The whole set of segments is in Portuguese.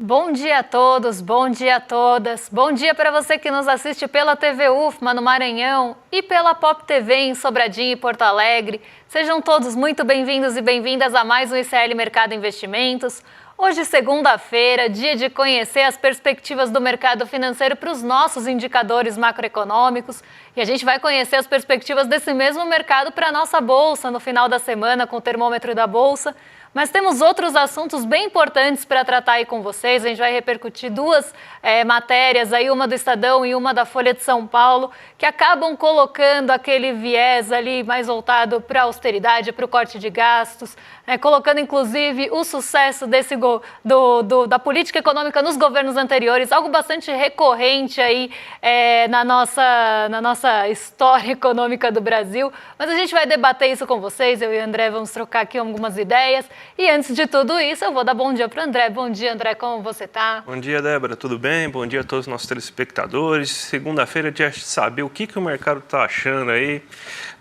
Bom dia a todos, bom dia a todas. Bom dia para você que nos assiste pela TV UFMA no Maranhão e pela Pop TV em Sobradinho e Porto Alegre. Sejam todos muito bem-vindos e bem-vindas a mais um ICL Mercado Investimentos. Hoje, segunda-feira, dia de conhecer as perspectivas do mercado financeiro para os nossos indicadores macroeconômicos. E a gente vai conhecer as perspectivas desse mesmo mercado para a nossa Bolsa no final da semana com o termômetro da Bolsa. Mas temos outros assuntos bem importantes para tratar aí com vocês. A gente vai repercutir duas matérias, aí uma do Estadão e uma da Folha de São Paulo, que acabam colocando aquele viés ali mais voltado para a austeridade, para o corte de gastos, colocando inclusive o sucesso da política econômica nos governos anteriores, algo bastante recorrente aí na nossa história econômica do Brasil. Mas a gente vai debater isso com vocês, eu e o André vamos trocar aqui algumas ideias. E antes de tudo isso, eu vou dar bom dia para o André. Bom dia, André, como você está? Bom dia, Débora, tudo bem? Bom dia a todos os nossos telespectadores. Segunda-feira é dia de saber o que o mercado está achando aí.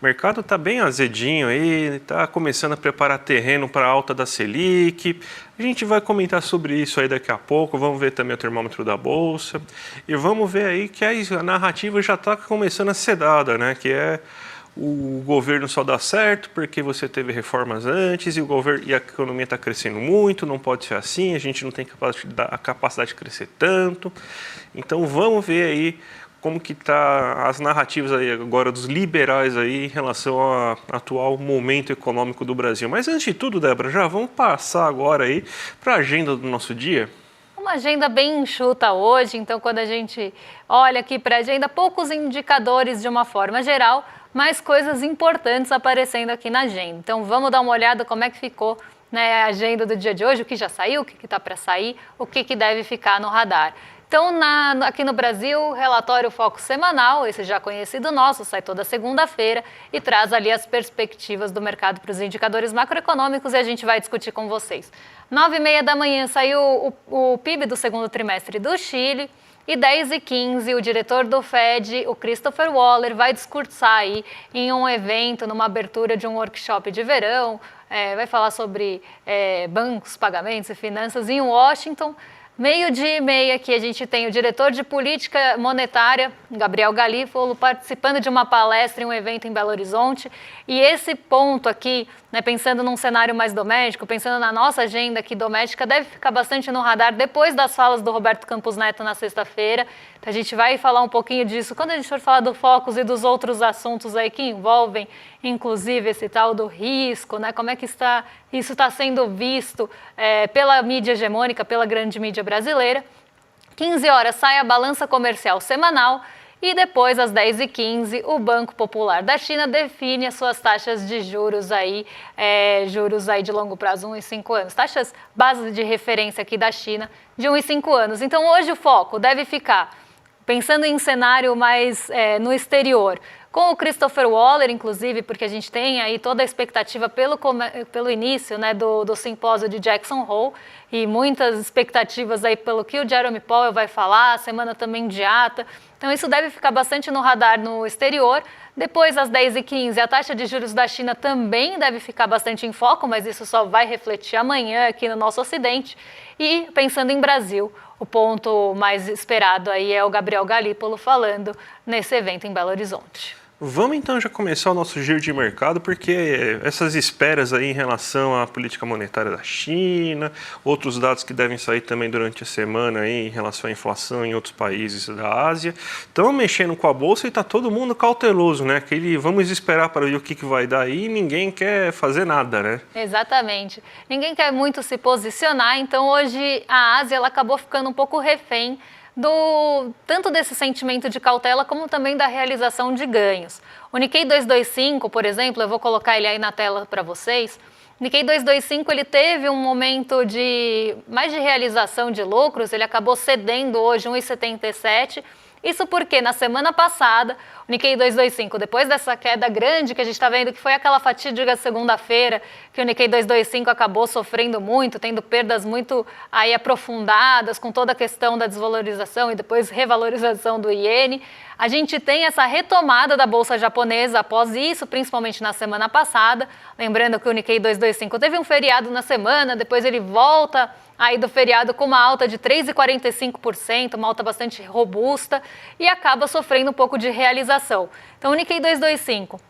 O mercado está bem azedinho aí, está começando a preparar terreno para a alta da Selic. A gente vai comentar sobre isso aí daqui a pouco, vamos ver também o termômetro da Bolsa. E vamos ver aí que a narrativa já está começando a ser dada, né? Que é o governo só dá certo porque você teve reformas antes e a economia está crescendo muito, não pode ser assim, a gente não tem a capacidade de crescer tanto. Então vamos ver aí como que tá as narrativas aí agora dos liberais aí em relação ao atual momento econômico do Brasil. Mas antes de tudo, Débora, já vamos passar agora aí para a agenda do nosso dia. Uma agenda bem enxuta hoje, então quando a gente olha aqui para a agenda, poucos indicadores de uma forma geral, mas coisas importantes aparecendo aqui na agenda. Então vamos dar uma olhada como é que ficou, né, a agenda do dia de hoje, o que já saiu, o que está para sair, o que deve ficar no radar. Então, aqui no Brasil, relatório Foco Semanal, esse já conhecido nosso, sai toda segunda-feira e traz ali as perspectivas do mercado para os indicadores macroeconômicos e a gente vai discutir com vocês. 9h30 da manhã saiu o PIB do segundo trimestre do Chile e 10h15 o diretor do Fed, o Christopher Waller, vai discursar aí em um evento, numa abertura de um workshop de verão, vai falar sobre bancos, pagamentos e finanças em Washington. 12h30 aqui a gente tem o diretor de política monetária, Gabriel Galípolo, participando de uma palestra em um evento em Belo Horizonte. E esse ponto aqui, né, pensando num cenário mais doméstico, pensando na nossa agenda aqui doméstica, deve ficar bastante no radar depois das falas do Roberto Campos Neto na sexta-feira. Então a gente vai falar um pouquinho disso quando a gente for falar do Focus e dos outros assuntos aí que envolvem, inclusive, esse tal do risco, né? Como é que isso está sendo visto pela mídia hegemônica, pela grande mídia brasileira. 15 horas sai a balança comercial semanal e depois, às 10h15, o Banco Popular da China define as suas taxas de juros aí de longo prazo, 1 e 5 anos. Taxas base de referência aqui da China de 1 e 5 anos. Então, hoje o foco deve ficar pensando em cenário mais no exterior, com o Christopher Waller, inclusive, porque a gente tem aí toda a expectativa pelo início, né, do simpósio de Jackson Hole e muitas expectativas aí pelo que o Jerome Powell vai falar, a semana também de ata. Então isso deve ficar bastante no radar no exterior. Depois, às 10h15, a taxa de juros da China também deve ficar bastante em foco, mas isso só vai refletir amanhã aqui no nosso Ocidente. E pensando em Brasil, o ponto mais esperado aí é o Gabriel Galípolo falando nesse evento em Belo Horizonte. Vamos então já começar o nosso giro de mercado, porque essas esperas aí em relação à política monetária da China, outros dados que devem sair também durante a semana aí em relação à inflação em outros países da Ásia, estão mexendo com a Bolsa e está todo mundo cauteloso, né? Vamos esperar para ver o que vai dar aí e ninguém quer fazer nada, né? Exatamente. Ninguém quer muito se posicionar, então hoje a Ásia ela acabou ficando um pouco refém tanto desse sentimento de cautela como também da realização de ganhos. O Nikkei 225, por exemplo, eu vou colocar ele aí na tela para vocês. O Nikkei 225 ele teve um momento mais de realização de lucros, ele acabou cedendo hoje 1,77. Isso porque na semana passada, o Nikkei 225, depois dessa queda grande que a gente está vendo, que foi aquela fatídica segunda-feira, que o Nikkei 225 acabou sofrendo muito, tendo perdas muito aí aprofundadas com toda a questão da desvalorização e depois revalorização do iene, a gente tem essa retomada da Bolsa japonesa após isso, principalmente na semana passada. Lembrando que o Nikkei 225 teve um feriado na semana, depois ele volta aí do feriado com uma alta de 3,45%, uma alta bastante robusta, e acaba sofrendo um pouco de realização. Então o Nikkei 225,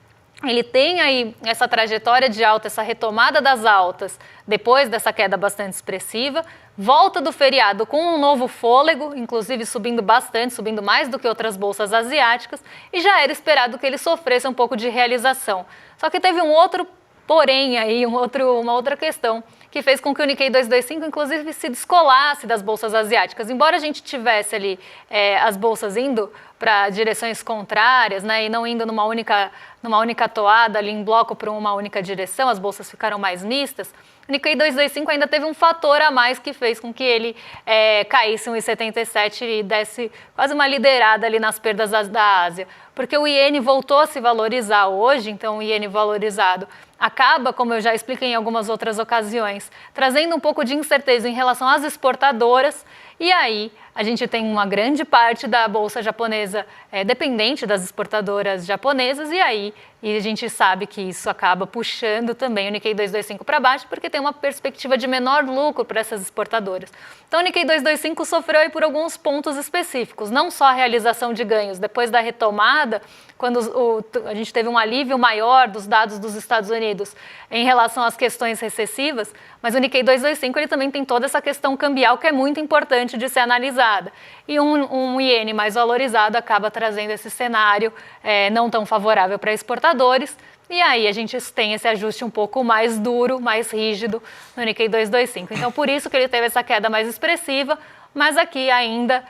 ele tem aí essa trajetória de alta, essa retomada das altas, depois dessa queda bastante expressiva, volta do feriado com um novo fôlego, inclusive subindo bastante, subindo mais do que outras bolsas asiáticas, e já era esperado que ele sofresse um pouco de realização. Só que teve um outro porém aí, uma outra questão, que fez com que o Nikkei 225, inclusive, se descolasse das bolsas asiáticas. Embora a gente tivesse ali as bolsas indo para direções contrárias, né, e não indo numa única toada, ali em bloco para uma única direção, as bolsas ficaram mais mistas, o Nikkei 225 ainda teve um fator a mais que fez com que ele caísse 1,77 e desse quase uma liderada ali nas perdas da Ásia. Porque o iene voltou a se valorizar hoje, então o iene valorizado acaba, como eu já expliquei em algumas outras ocasiões, trazendo um pouco de incerteza em relação às exportadoras, e aí a gente tem uma grande parte da bolsa japonesa dependente das exportadoras japonesas, e a gente sabe que isso acaba puxando também o Nikkei 225 para baixo, porque tem uma perspectiva de menor lucro para essas exportadoras. Então o Nikkei 225 sofreu aí por alguns pontos específicos, não só a realização de ganhos depois da retomada, quando a gente teve um alívio maior dos dados dos Estados Unidos em relação às questões recessivas, mas o Nikkei 225 ele também tem toda essa questão cambial que é muito importante de ser analisada. E um iene mais valorizado acaba trazendo esse cenário não tão favorável para exportadores, e aí a gente tem esse ajuste um pouco mais duro, mais rígido no Nikkei 225. Então, por isso que ele teve essa queda mais expressiva, mas aqui ainda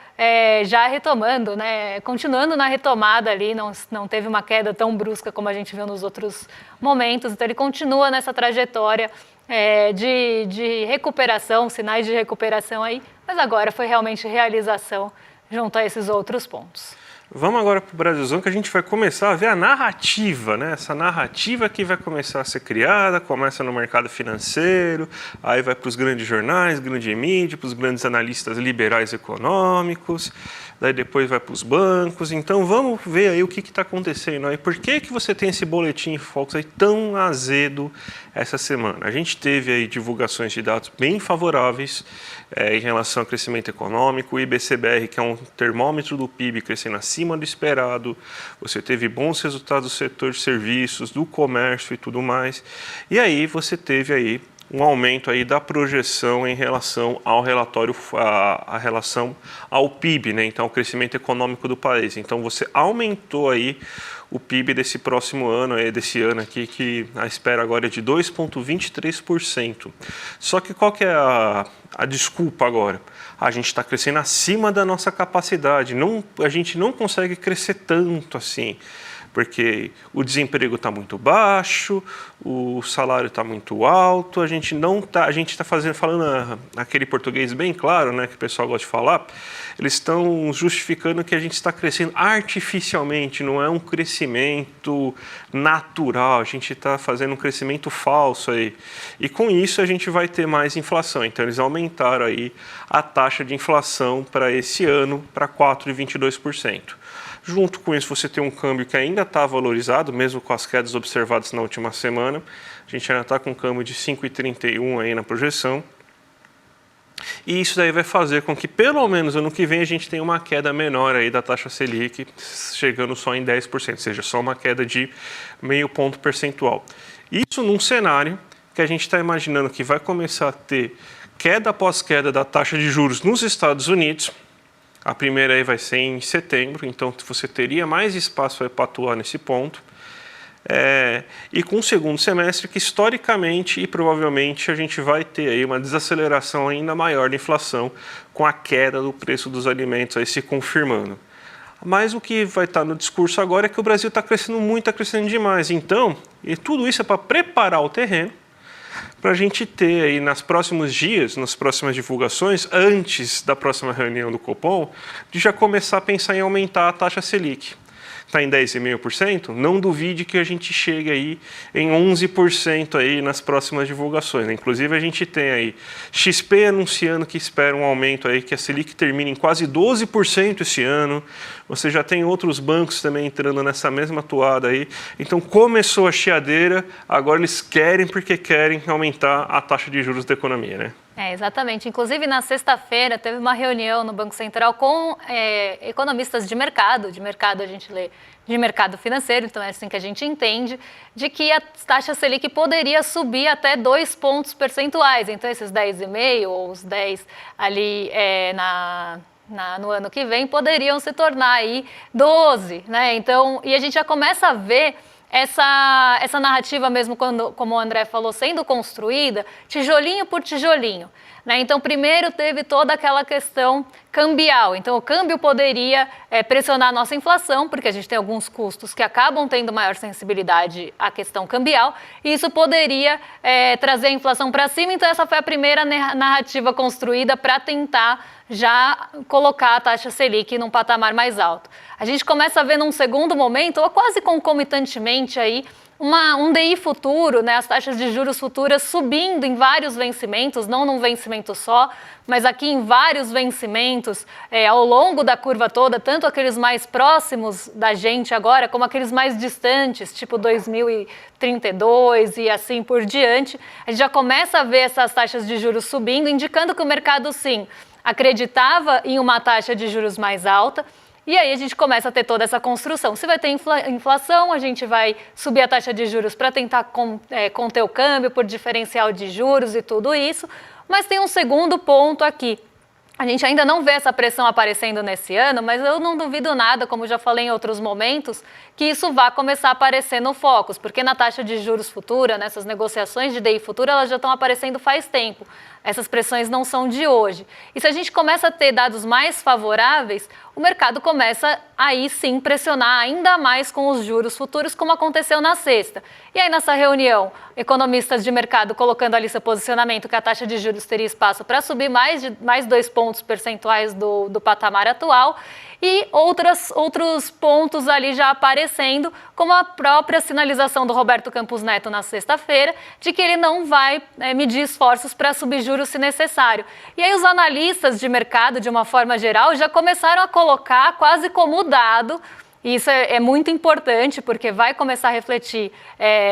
já retomando, né, continuando na retomada ali, não teve uma queda tão brusca como a gente viu nos outros momentos, então ele continua nessa trajetória de recuperação, sinais de recuperação aí, mas agora foi realmente realização junto a esses outros pontos. Vamos agora para o Brasilzão, que a gente vai começar a ver a narrativa, né? Essa narrativa que vai começar a ser criada, começa no mercado financeiro, aí vai para os grandes jornais, grande mídia, para os grandes analistas liberais econômicos, daí depois vai para os bancos. Então vamos ver aí o que está acontecendo aí. Por que você tem esse boletim Focus aí tão azedo essa semana? A gente teve aí divulgações de dados bem favoráveis em relação ao crescimento econômico, o IBCBR, que é um termômetro do PIB, crescendo acima do esperado, você teve bons resultados do setor de serviços, do comércio e tudo mais, e aí você teve aí um aumento aí da projeção em relação ao relatório, a relação ao PIB, né? Então, o crescimento econômico do país. Então, você aumentou aí o PIB desse próximo ano, desse ano aqui, que a espera agora é de 2,23%. Só que qual que é a desculpa agora? A gente está crescendo acima da nossa capacidade, a gente não consegue crescer tanto assim, porque o desemprego está muito baixo, o salário está muito alto, a gente está falando aquele português bem claro, né, que o pessoal gosta de falar, eles estão justificando que a gente está crescendo artificialmente, não é um crescimento natural, a gente está fazendo um crescimento falso aí, e com isso a gente vai ter mais inflação, então eles aumentaram aí a taxa de inflação para esse ano para 4,22%. Junto com isso, você tem um câmbio que ainda está valorizado, mesmo com as quedas observadas na última semana. A gente ainda está com um câmbio de 5,31 aí na projeção. E isso daí vai fazer com que, pelo menos ano que vem, a gente tenha uma queda menor aí da taxa Selic, chegando só em 10%, ou seja, só uma queda de meio ponto percentual. Isso num cenário que a gente está imaginando que vai começar a ter queda após queda da taxa de juros nos Estados Unidos. A primeira aí vai ser em setembro, então você teria mais espaço para atuar nesse ponto. E com o segundo semestre, que historicamente e provavelmente a gente vai ter aí uma desaceleração ainda maior da inflação, com a queda do preço dos alimentos aí se confirmando. Mas o que vai estar no discurso agora é que o Brasil está crescendo muito, está crescendo demais. Então, e tudo isso é para preparar o terreno para a gente ter aí nos próximos dias, nas próximas divulgações, antes da próxima reunião do Copom, de já começar a pensar em aumentar a taxa Selic. Está em 10,5%, não duvide que a gente chegue aí em 11% aí nas próximas divulgações. Inclusive a gente tem aí XP anunciando que espera um aumento aí, que a Selic termine em quase 12% esse ano. Você já tem outros bancos também entrando nessa mesma toada aí. Então começou a chiadeira, agora eles querem porque querem aumentar a taxa de juros da economia, né? Exatamente. Inclusive, na sexta-feira, teve uma reunião no Banco Central com economistas de mercado a gente lê de mercado financeiro, então é assim que a gente entende, de que a taxa Selic poderia subir até 2 pontos percentuais. Então, esses 10,5 ou os 10 ali no ano que vem poderiam se tornar aí 12, né? Então, e a gente já começa a ver essa narrativa mesmo, como o André falou, sendo construída tijolinho por tijolinho, né? Então, primeiro teve toda aquela questão cambial. Então, o câmbio poderia pressionar a nossa inflação, porque a gente tem alguns custos que acabam tendo maior sensibilidade à questão cambial, e isso poderia trazer a inflação para cima. Então, essa foi a primeira narrativa construída para tentar já colocar a taxa Selic num patamar mais alto. A gente começa a ver num segundo momento, ou quase concomitantemente aí, um DI futuro, né, as taxas de juros futuras subindo em vários vencimentos, não num vencimento só, mas aqui em vários vencimentos ao longo da curva toda, tanto aqueles mais próximos da gente agora, como aqueles mais distantes, tipo 2032 e assim por diante. A gente já começa a ver essas taxas de juros subindo, indicando que o mercado, sim, acreditava em uma taxa de juros mais alta. E aí a gente começa a ter toda essa construção. Se vai ter inflação, a gente vai subir a taxa de juros para tentar conter o câmbio por diferencial de juros e tudo isso. Mas tem um segundo ponto aqui. A gente ainda não vê essa pressão aparecendo nesse ano, mas eu não duvido nada, como já falei em outros momentos, que isso vá começar a aparecer no Focus, porque na taxa de juros futura, nessas negociações de DI futura, elas já estão aparecendo faz tempo. Essas pressões não são de hoje. E se a gente começa a ter dados mais favoráveis, o mercado começa aí sim pressionar ainda mais com os juros futuros, como aconteceu na sexta. E aí nessa reunião, economistas de mercado colocando ali seu posicionamento que a taxa de juros teria espaço para subir mais 2 pontos percentuais do patamar atual, e outros pontos ali já aparecendo, como a própria sinalização do Roberto Campos Neto na sexta-feira, de que ele não vai medir esforços para subir juros se necessário. E aí os analistas de mercado, de uma forma geral, já começaram a colocar quase como dado. E isso é muito importante, porque vai começar a refletir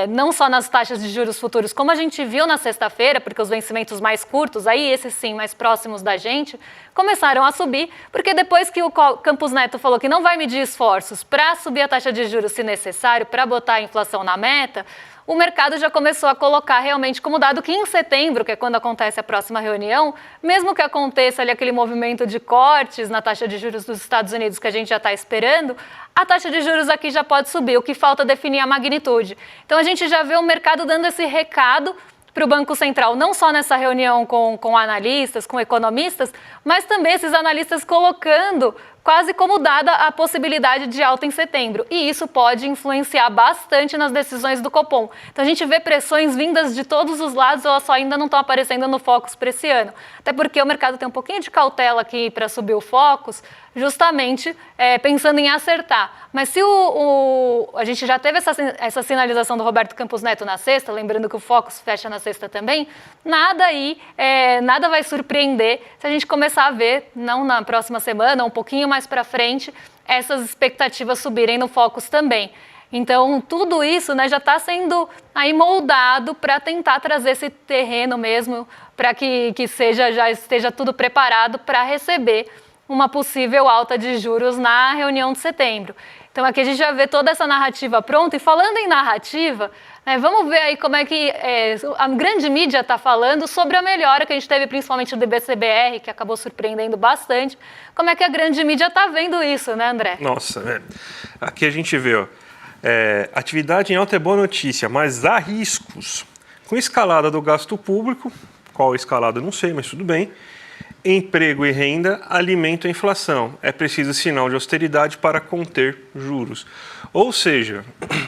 não só nas taxas de juros futuros, como a gente viu na sexta-feira, porque os vencimentos mais curtos, aí esses sim, mais próximos da gente, começaram a subir, porque depois que o Campos Neto falou que não vai medir esforços para subir a taxa de juros se necessário, para botar a inflação na meta, o mercado já começou a colocar realmente como dado que em setembro, que é quando acontece a próxima reunião, mesmo que aconteça ali aquele movimento de cortes na taxa de juros dos Estados Unidos que a gente já está esperando, a taxa de juros aqui já pode subir, o que falta é definir a magnitude. Então a gente já vê o mercado dando esse recado para o Banco Central, não só nessa reunião com analistas, com economistas, mas também esses analistas colocando quase como dada a possibilidade de alta em setembro. E isso pode influenciar bastante nas decisões do Copom. Então a gente vê pressões vindas de todos os lados, elas só ainda não estão aparecendo no Focus para esse ano. Até porque o mercado tem um pouquinho de cautela aqui para subir o Focus, justamente pensando em acertar. Mas se a gente já teve essa sinalização do Roberto Campos Neto na sexta, lembrando que o Focus fecha na sexta também, nada vai surpreender se a gente começar a ver, não na próxima semana, um pouquinho mais para frente, essas expectativas subirem no Focus também. Então, tudo isso já está sendo aí moldado para tentar trazer esse terreno mesmo, para que já esteja tudo preparado para receber uma possível alta de juros na reunião de setembro. Então, aqui a gente já vê toda essa narrativa pronta. E falando em narrativa, vamos ver aí como é que a grande mídia está falando sobre a melhora que a gente teve, principalmente do BCBR, que acabou surpreendendo bastante. Como é que a grande mídia está vendo isso, né, André? Nossa, aqui a gente vê, atividade em alta é boa notícia, mas há riscos. Com escalada do gasto público, qual escalada não sei, mas tudo bem, emprego e renda alimentam a inflação. É preciso sinal de austeridade para conter juros. Ou seja,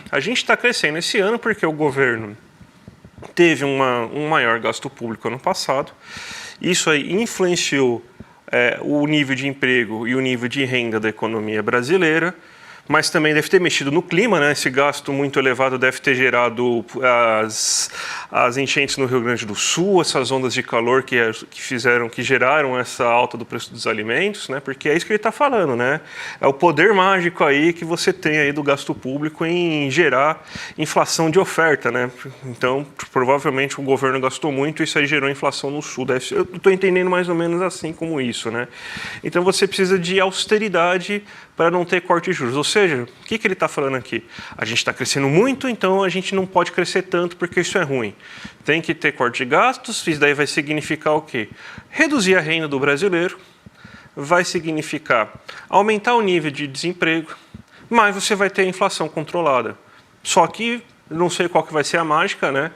a gente está crescendo esse ano porque o governo teve um maior gasto público ano passado. Isso aí influenciou o nível de emprego e o nível de renda da economia brasileira. mas também deve ter mexido no clima, né? Esse gasto muito elevado deve ter gerado as enchentes no Rio Grande do Sul, essas ondas de calor que geraram essa alta do preço dos alimentos, né? Porque é isso que ele está falando, né? É o poder mágico aí que você tem aí do gasto público em gerar inflação de oferta, né? Então, provavelmente o governo gastou muito e isso aí gerou inflação no Sul. Eu estou entendendo mais ou menos assim como isso, né? Então você precisa de austeridade para não ter corte de juros. Ou seja, o que ele está falando aqui? A gente está crescendo muito, então a gente não pode crescer tanto porque isso é ruim. Tem que ter corte de gastos, isso daí vai significar o quê? Reduzir a renda do brasileiro, vai significar aumentar o nível de desemprego, mas você vai ter a inflação controlada. Só que não sei qual que vai ser a mágica, né?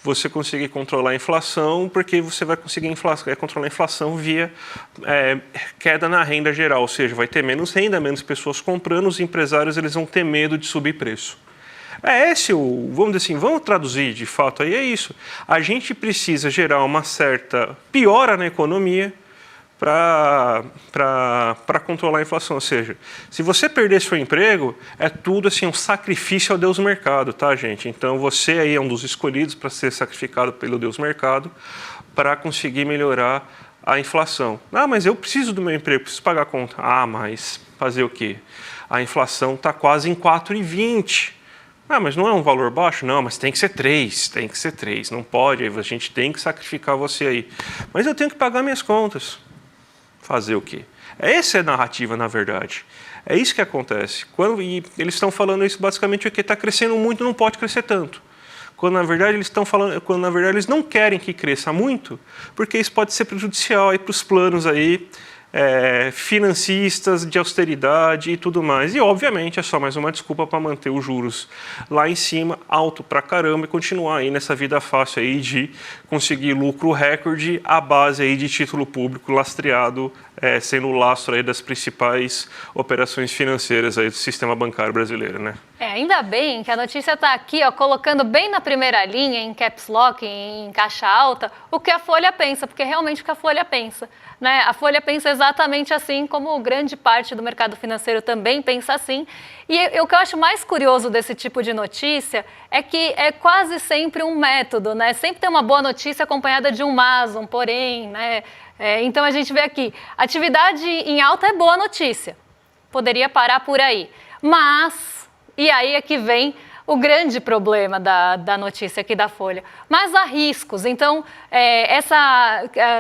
Você conseguir controlar a inflação, porque você vai conseguir controlar a inflação via queda na renda geral, ou seja, vai ter menos renda, menos pessoas comprando, os empresários eles vão ter medo de subir preço. Vamos dizer assim, vamos traduzir de fato aí, é isso. A gente precisa gerar uma certa piora na economia para controlar a inflação. Ou seja, se você perder seu emprego, é tudo assim um sacrifício ao Deus Mercado, tá, gente? Então você aí é um dos escolhidos para ser sacrificado pelo Deus Mercado para conseguir melhorar a inflação. Ah, mas eu preciso do meu emprego, preciso pagar a conta. Ah, mas fazer o quê? A inflação está quase em 4,20. Ah, mas não é um valor baixo? Não, mas tem que ser 3, não pode, a gente tem que sacrificar você aí. Mas eu tenho que pagar minhas contas. Fazer o quê? Essa é a narrativa, na verdade. É isso que acontece. E eles estão falando isso basicamente porque está crescendo muito, não pode crescer tanto. Quando na verdade eles não querem que cresça muito, porque isso pode ser prejudicial para os planos aí, financistas, de austeridade e tudo mais. E, obviamente, é só mais uma desculpa para manter os juros lá em cima, alto pra caramba, e continuar aí nessa vida fácil aí de conseguir lucro recorde à base aí de título público lastreado, sendo o lastro aí das principais operações financeiras aí do sistema bancário brasileiro, né? Ainda bem que a notícia está aqui, ó, colocando bem na primeira linha, em caps lock, em caixa alta, o que a Folha pensa, porque realmente o que a Folha pensa, né? A Folha pensa exatamente assim, como grande parte do mercado financeiro também pensa assim. E o que eu acho mais curioso desse tipo de notícia é que é quase sempre um método, né? Sempre tem uma boa notícia acompanhada de um mas, um porém, né? Então a gente vê aqui, atividade em alta é boa notícia, poderia parar por aí, mas, e aí é que vem o grande problema da notícia aqui da Folha, mas há riscos. Então,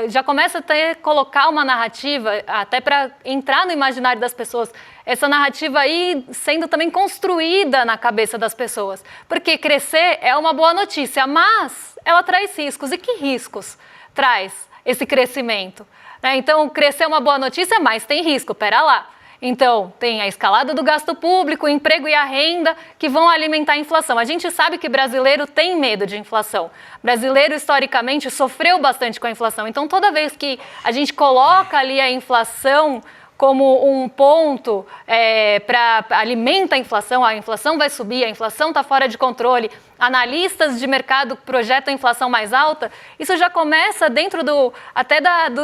já começa a colocar uma narrativa, até para entrar no imaginário das pessoas, essa narrativa aí sendo também construída na cabeça das pessoas, porque crescer é uma boa notícia, mas ela traz riscos. E que riscos traz esse crescimento? Então, crescer é uma boa notícia, mas tem risco, pera lá. Então, tem a escalada do gasto público, o emprego e a renda que vão alimentar a inflação. A gente sabe que brasileiro tem medo de inflação. Brasileiro, historicamente, sofreu bastante com a inflação. Então, toda vez que a gente coloca ali a inflação como um ponto para alimenta a inflação vai subir, a inflação está fora de controle, analistas de mercado projetam a inflação mais alta, isso já começa dentro do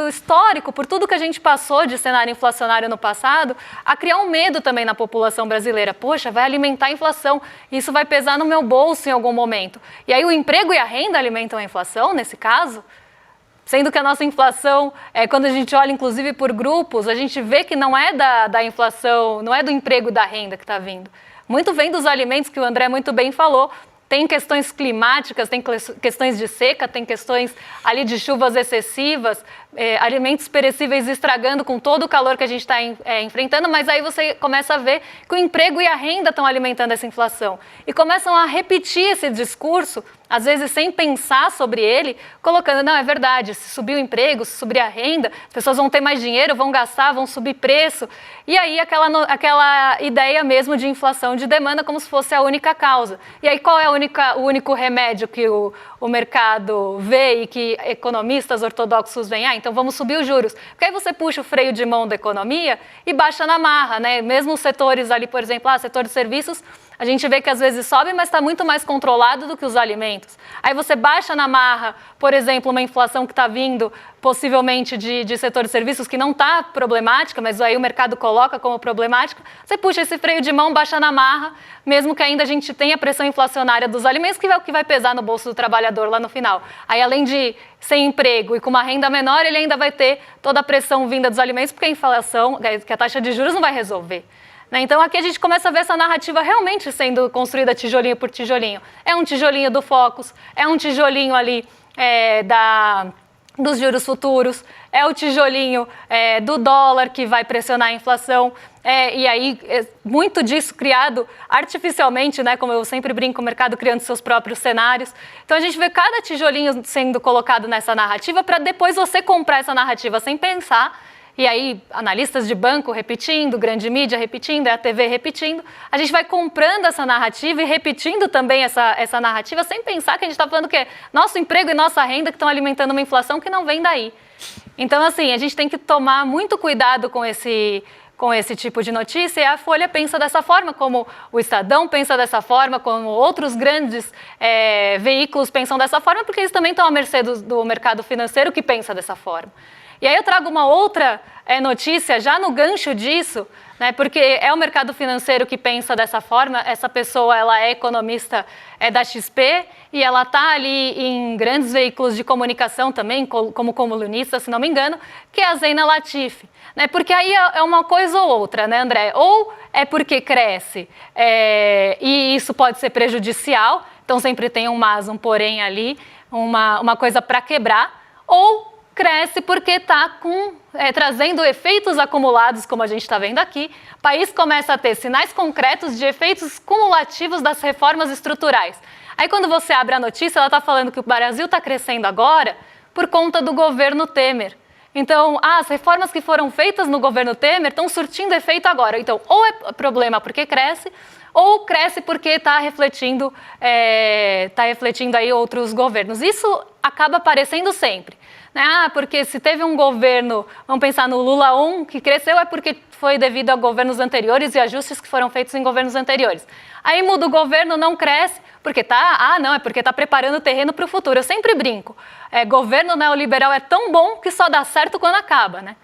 histórico, por tudo que a gente passou de cenário inflacionário no passado, a criar um medo também na população brasileira. Poxa, vai alimentar a inflação, isso vai pesar no meu bolso em algum momento. E aí o emprego e a renda alimentam a inflação, nesse caso? Sendo que a nossa inflação, quando a gente olha inclusive por grupos, a gente vê que não é da inflação, não é do emprego e da renda que está vindo. Muito vem dos alimentos, que o André muito bem falou. Tem questões climáticas, tem questões de seca, tem questões ali de chuvas excessivas, alimentos perecíveis estragando com todo o calor que a gente está enfrentando, mas aí você começa a ver que o emprego e a renda estão alimentando essa inflação. E começam a repetir esse discurso, às vezes sem pensar sobre ele, colocando, não, é verdade, se subir o emprego, se subir a renda, as pessoas vão ter mais dinheiro, vão gastar, vão subir preço. E aí aquela ideia mesmo de inflação de demanda como se fosse a única causa. E aí qual é o único remédio que o mercado vê e que economistas ortodoxos veem? Então vamos subir os juros. Porque aí você puxa o freio de mão da economia e baixa na marra, né? Mesmo os setores ali, por exemplo, setor de serviços, A gente vê que às vezes sobe, mas está muito mais controlado do que os alimentos. Aí você baixa na marra, por exemplo, uma inflação que está vindo possivelmente de setor de serviços que não está problemática, mas aí o mercado coloca como problemática, você puxa esse freio de mão, baixa na marra, mesmo que ainda a gente tenha pressão inflacionária dos alimentos, que é o que vai pesar no bolso do trabalhador lá no final. Aí, além de sem emprego e com uma renda menor, ele ainda vai ter toda a pressão vinda dos alimentos, porque a inflação, que a taxa de juros não vai resolver. Então, aqui a gente começa a ver essa narrativa realmente sendo construída tijolinho por tijolinho. É um tijolinho do Focus, é um tijolinho ali dos juros futuros, é o tijolinho do dólar que vai pressionar a inflação, e aí muito disso criado artificialmente, né, como eu sempre brinco, o mercado criando seus próprios cenários. Então a gente vê cada tijolinho sendo colocado nessa narrativa para depois você comprar essa narrativa sem pensar. E aí, analistas de banco repetindo, grande mídia repetindo, a TV repetindo. A gente vai comprando essa narrativa e repetindo também essa narrativa sem pensar que a gente está falando que é nosso emprego e nossa renda que estão alimentando uma inflação que não vem daí. Então, assim, a gente tem que tomar muito cuidado com esse tipo de notícia, e a Folha pensa dessa forma, como o Estadão pensa dessa forma, como outros grandes veículos pensam dessa forma, porque eles também estão à mercê do mercado financeiro que pensa dessa forma. E aí eu trago uma outra notícia já no gancho disso, né, porque é o mercado financeiro que pensa dessa forma. Essa pessoa, ela é economista da XP e ela está ali em grandes veículos de comunicação também, como colunista, se não me engano, que é a Zeina Latif. Né, porque aí é uma coisa ou outra, né, André? Ou é porque cresce e isso pode ser prejudicial, então sempre tem um mas, um porém ali, uma coisa para quebrar, ou cresce porque está trazendo efeitos acumulados, como a gente está vendo aqui. O país começa a ter sinais concretos de efeitos cumulativos das reformas estruturais. Aí quando você abre a notícia, ela está falando que o Brasil está crescendo agora por conta do governo Temer. Então, as reformas que foram feitas no governo Temer estão surtindo efeito agora. Então, ou é problema porque cresce, ou cresce porque está refletindo aí outros governos. Isso acaba aparecendo sempre. Porque se teve um governo, vamos pensar no Lula 1, que cresceu, é porque foi devido a governos anteriores e ajustes que foram feitos em governos anteriores. Aí muda o governo, não cresce, porque é porque está preparando o terreno para o futuro. Eu sempre brinco, governo neoliberal é tão bom que só dá certo quando acaba, né?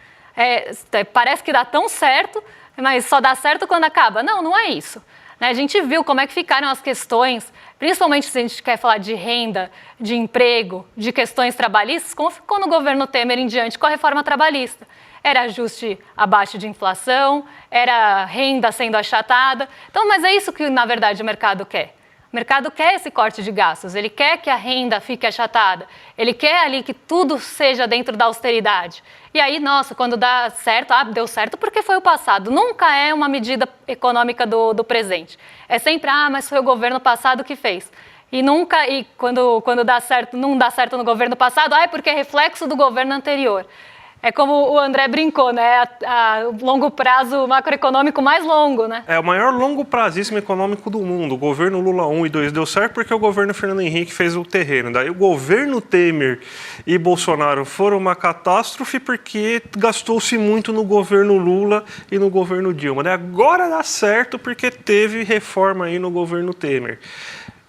Parece que dá tão certo, mas só dá certo quando acaba. Não, não é isso. A gente viu como é que ficaram as questões, principalmente se a gente quer falar de renda, de emprego, de questões trabalhistas, como ficou no governo Temer em diante com a reforma trabalhista. Era ajuste abaixo de inflação, era renda sendo achatada. Então, mas é isso que, na verdade, o mercado quer. O mercado quer esse corte de gastos, ele quer que a renda fique achatada, ele quer ali que tudo seja dentro da austeridade. E aí, nossa, quando dá certo, deu certo porque foi o passado. Nunca é uma medida econômica do presente. É sempre, mas foi o governo passado que fez. E quando dá certo, não dá certo no governo passado, é porque é reflexo do governo anterior. É como o André brincou, né? O longo prazo macroeconômico mais longo, né? É o maior longo prazismo econômico do mundo. O governo Lula 1 e 2 deu certo porque o governo Fernando Henrique fez o terreno. Daí o governo Temer e Bolsonaro foram uma catástrofe porque gastou-se muito no governo Lula e no governo Dilma. Daí agora dá certo porque teve reforma aí no governo Temer.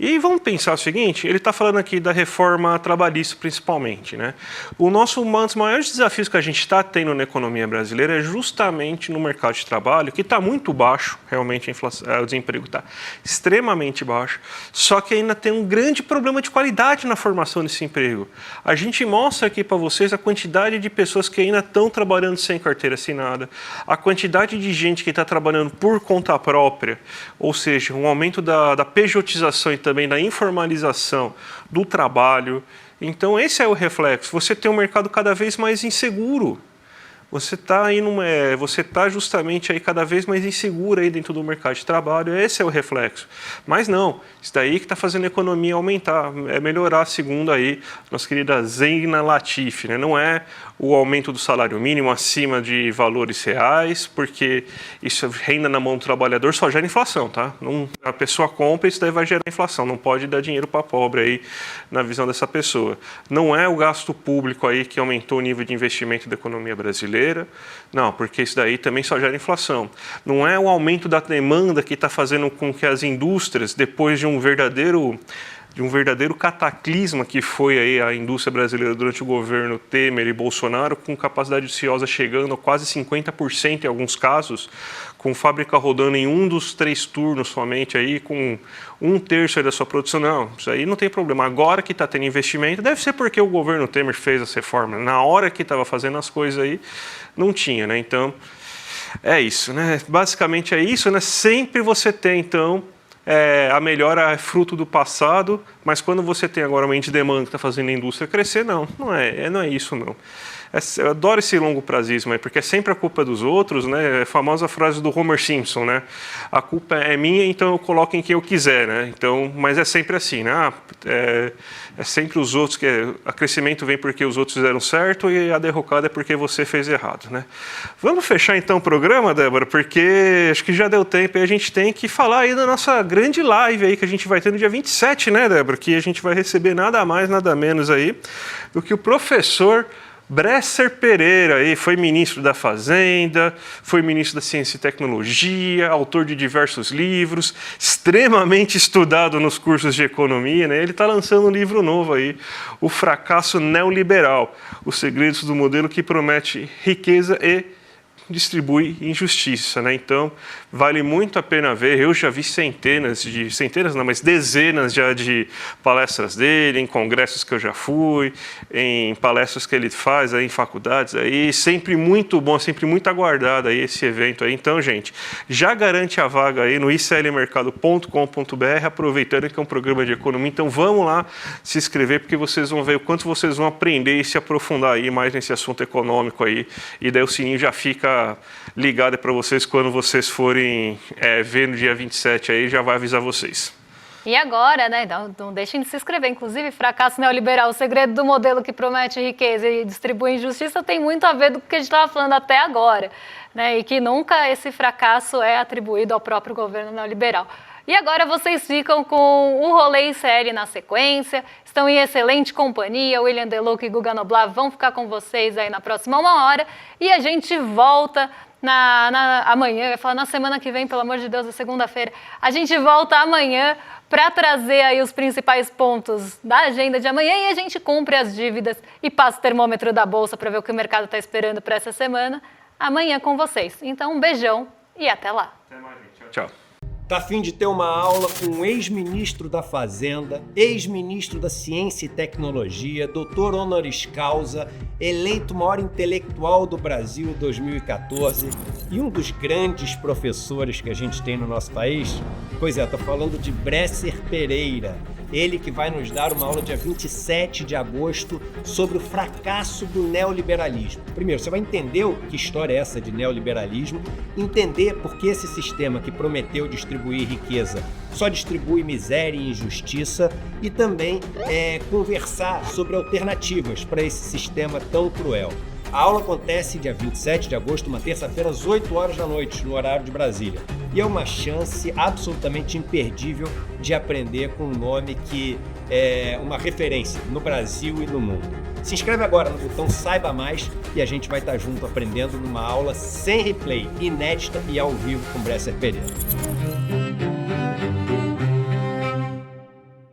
E vamos pensar o seguinte, ele está falando aqui da reforma trabalhista principalmente, né? Um dos maiores desafios que a gente está tendo na economia brasileira é justamente no mercado de trabalho, que está muito baixo, realmente o desemprego está extremamente baixo, só que ainda tem um grande problema de qualidade na formação desse emprego. A gente mostra aqui para vocês a quantidade de pessoas que ainda estão trabalhando sem carteira assinada, a quantidade de gente que está trabalhando por conta própria, ou seja, um aumento da pejotização e também da informalização do trabalho. Então esse é o reflexo. Você tem um mercado cada vez mais inseguro. Você está justamente aí cada vez mais inseguro aí dentro do mercado de trabalho. Esse é o reflexo. Mas não, isso daí que está fazendo a economia aumentar, é melhorar, segundo aí nossa querida Zeina Latif, né? Não é o aumento do salário mínimo acima de valores reais, porque isso renda na mão do trabalhador só gera inflação, tá? A pessoa compra e isso daí vai gerar inflação, não pode dar dinheiro para pobre aí na visão dessa pessoa. Não é o gasto público aí que aumentou o nível de investimento da economia brasileira. brasileira. Não, porque isso daí também só gera inflação. Não é o aumento da demanda que está fazendo com que as indústrias, depois de um verdadeiro cataclisma que foi aí a indústria brasileira durante o governo Temer e Bolsonaro, com capacidade ociosa chegando a quase 50% em alguns casos, com fábrica rodando em um dos 3 turnos somente, aí, com 1/3 da sua produção. Não, isso aí não tem problema. Agora que está tendo investimento, deve ser porque o governo Temer fez essa reforma. Na hora que estava fazendo as coisas aí, não tinha, né? Então, é isso, né? Basicamente é isso, né? Sempre você tem, então, a melhora é fruto do passado, mas quando você tem agora uma demanda que está fazendo a indústria crescer, não é isso, não. Eu adoro esse longo prazismo aí, porque é sempre a culpa dos outros, né? É a famosa frase do Homer Simpson, né? A culpa é minha, então eu coloco em quem eu quiser, né? Então, mas é sempre assim, né? É sempre os outros, o crescimento vem porque os outros fizeram certo e a derrocada é porque você fez errado, né? Vamos fechar então o programa, Débora, porque acho que já deu tempo e a gente tem que falar aí da nossa grande live aí que a gente vai ter no dia 27, né, Débora? Que a gente vai receber nada mais, nada menos aí do que o professor Bresser Pereira, aí, foi ministro da Fazenda, foi ministro da Ciência e Tecnologia, autor de diversos livros, extremamente estudado nos cursos de economia, né? Ele está lançando um livro novo aí, O Fracasso Neoliberal, Os Segredos do Modelo que Promete Riqueza e Distribui Injustiça, né? Então, vale muito a pena ver. Eu já vi dezenas já de palestras dele, em congressos que eu já fui, em palestras que ele faz aí em faculdades aí, sempre muito bom, sempre muito aguardado aí esse evento aí. Então, gente, já garante a vaga aí no iclmercado.com.br, aproveitando que é um programa de economia. Então, vamos lá se inscrever, porque vocês vão ver o quanto vocês vão aprender e se aprofundar aí mais nesse assunto econômico aí, e daí o sininho já fica ligado para vocês quando vocês forem ver no dia 27 aí, já vai avisar vocês. E agora, né, não deixem de se inscrever. Inclusive, Fracasso Neoliberal, o segredo do modelo que promete riqueza e distribui injustiça, tem muito a ver do que a gente estava falando até agora, né, e que nunca esse fracasso é atribuído ao próprio governo neoliberal. E agora vocês ficam com o Rolê em Série na sequência, estão em excelente companhia, William Deluca e Guga Noblar vão ficar com vocês aí na próxima 1 hora, e a gente volta amanhã, eu ia falar na semana que vem, pelo amor de Deus, é segunda-feira, a gente volta amanhã para trazer aí os principais pontos da agenda de amanhã e a gente cumpre as dívidas e passa o termômetro da Bolsa para ver o que o mercado está esperando para essa semana, amanhã com vocês. Então, um beijão e até lá. Até mais, gente. Tchau. Tá a fim de ter uma aula com um ex-ministro da Fazenda, ex-ministro da Ciência e Tecnologia, doutor honoris causa, eleito maior intelectual do Brasil em 2014 e um dos grandes professores que a gente tem no nosso país? Pois é, tô falando de Bresser Pereira. Ele que vai nos dar uma aula dia 27 de agosto sobre o fracasso do neoliberalismo. Primeiro, você vai entender que história é essa de neoliberalismo, entender por que esse sistema que prometeu distribuir riqueza só distribui miséria e injustiça e também conversar sobre alternativas para esse sistema tão cruel. A aula acontece dia 27 de agosto, uma terça-feira, às 8 horas da noite, no horário de Brasília. E é uma chance absolutamente imperdível de aprender com um nome que é uma referência no Brasil e no mundo. Se inscreve agora no botão Saiba Mais e a gente vai estar junto aprendendo numa aula sem replay, inédita e ao vivo com Bresser Pereira.